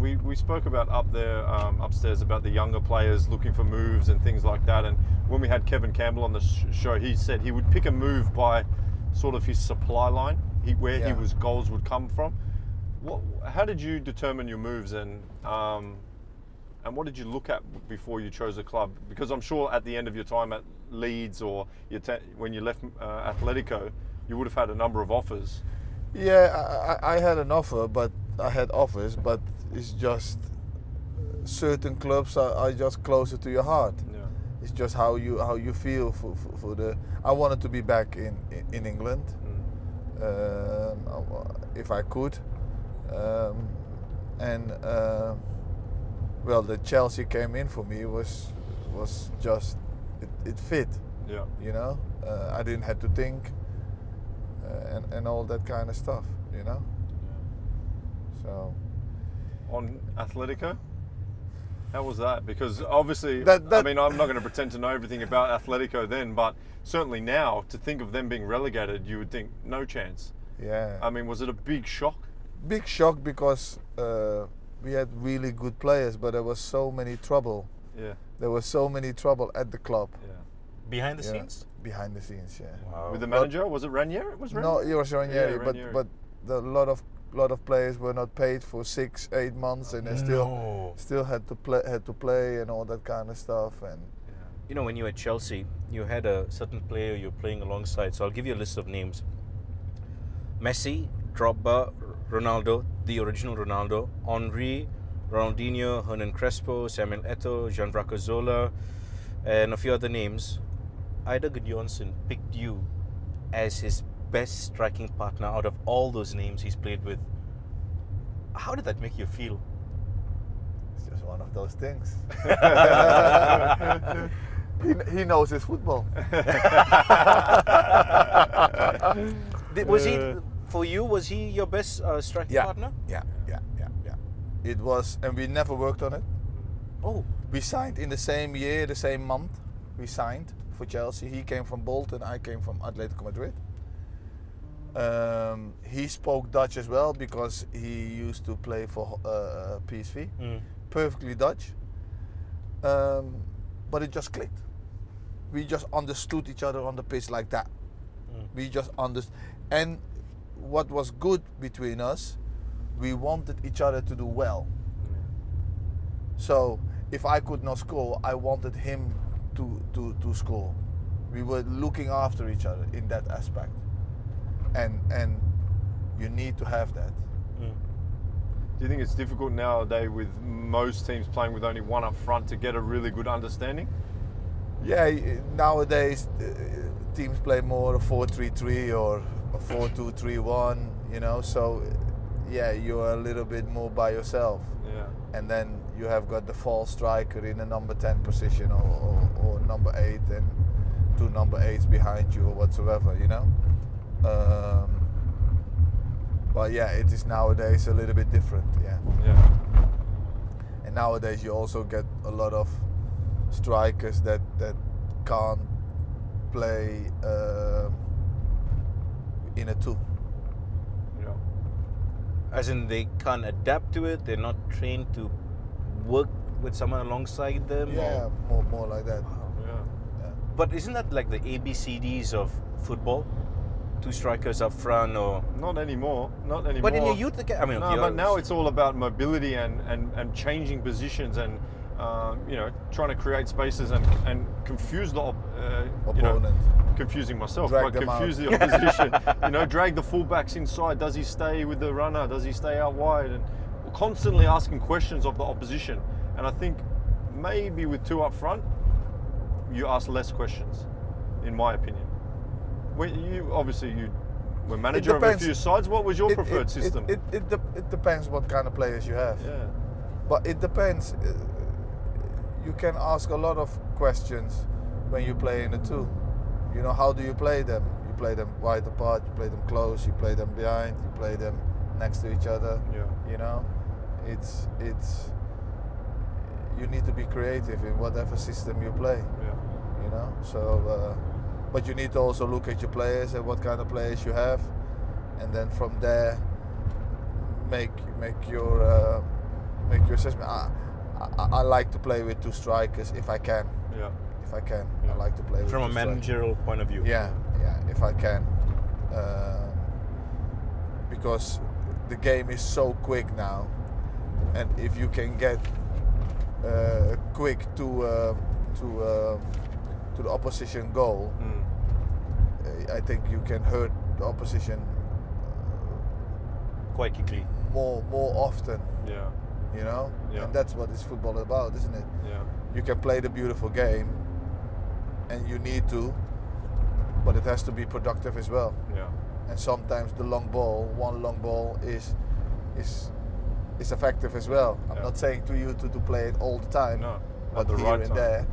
we spoke about up there upstairs about the younger players looking for moves and things like that. And when we had Kevin Campbell on the show, he said he would pick a move by sort of his supply line, where his goals would come from. How did you determine your moves, and what did you look at before you chose a club? Because I'm sure at the end of your time at Leeds or when you left Atletico, you would have had a number of offers. Yeah, I had an offer, but I had offers, but it's just certain clubs are just closer to your heart. Yeah. It's just how you feel for the. I wanted to be back in England, if I could, well, the Chelsea came in for me was just it fit. Yeah. You know, I didn't have to think. And all that kind of stuff, you know. So, on Atletico, how was that? Because obviously, I mean, I'm not going to pretend to know everything about Atletico then, but certainly now, to think of them being relegated, you would think no chance. Yeah. I mean, was it a big shock? Big shock because we had really good players, but there was so many trouble. Yeah. There was so many trouble at the club. Yeah. Behind the scenes? Behind the scenes, yeah. Wow. With the manager, was it Ranieri? No, it was Ranieri, Ranieri. but a lot of players were not paid for 6-8 months, and they still had to play and all that kind of stuff. And you know, when you were at Chelsea, you had a certain player you're playing alongside. So I'll give you a list of names: Messi, Drogba, Ronaldo, the original Ronaldo, Henry, Ronaldinho, Hernan Crespo, Samuel Eto'o, Gianfranco Zola, and a few other names. Eidur GUDIOHNSEN'S picked you as his best striking partner out of all those names he's played with. How did that make you feel? It's just one of those things. he knows his football. Was he, for you, was he your best striking partner? Yeah. It was, and we never worked on it. Oh. We signed in the same year, the same month. We signed for Chelsea. He came from Bolton, I came from Atletico Madrid. He spoke Dutch as well because he used to play for PSV. Perfectly Dutch. But it just clicked. We just understood each other on the pitch like that. We just understood. And what was good between us, we wanted each other to do well. So if I could not score, I wanted him to score. We were looking after each other in that aspect, and you need to have that. Do you think it's difficult nowadays with most teams playing with only one up front to get a really good understanding? Yeah, nowadays teams play more a 4-3-3 or a 4-2-3-1, you know, so yeah, you're a little bit more by yourself. Yeah. And then you have got the false striker in the number 10 position or number 8 and 2 number 8s behind you or whatsoever, you know. But yeah, it is nowadays a little bit different, yeah. And nowadays you also get a lot of strikers that can't play in a 2. As in, they can't adapt to it. They're not trained to work with someone alongside them. Yeah, more like that. Wow. Yeah. But isn't that like the ABCDs of football? 2 strikers up front, or not anymore. Not anymore. But in your youth, I mean, no, but now it's all about mobility and changing positions and you know, trying to create spaces and confuse the opponent. You know, confusing myself, but confuse the opposition. You know, drag the fullbacks inside. Does he stay with the runner? Does he stay out wide? And constantly asking questions of the opposition. And I think maybe with 2 up front, you ask less questions, in my opinion. When you were manager of a few sides. What was your preferred system? It depends what kind of players you have. Yeah. But it depends. You can ask a lot of questions when you play in a 2. You know, how do you play them? You play them wide apart, you play them close, you play them behind, you play them next to each other. Yeah. You know, it's you need to be creative in whatever system you play. Yeah. You know, so but you need to also look at your players and what kind of players you have, and then from there make your your assessment. I like to play with 2 strikers if I can. Yeah. If I can, Yeah. I like to play with From a 2 strikers. managerial point of view. Yeah, if I can, because the game is so quick now, and if you can get quick to the opposition goal, I think you can hurt the opposition quite quickly. more often. Yeah. You know, Yeah. and that's what is football about, isn't it? Yeah. You can play the beautiful game, and you need to, but it has to be productive as well. Yeah. And sometimes the long ball, one long ball is effective as well. I'm Yeah. not saying to you to play it all the time, No. but At the here right and time. there,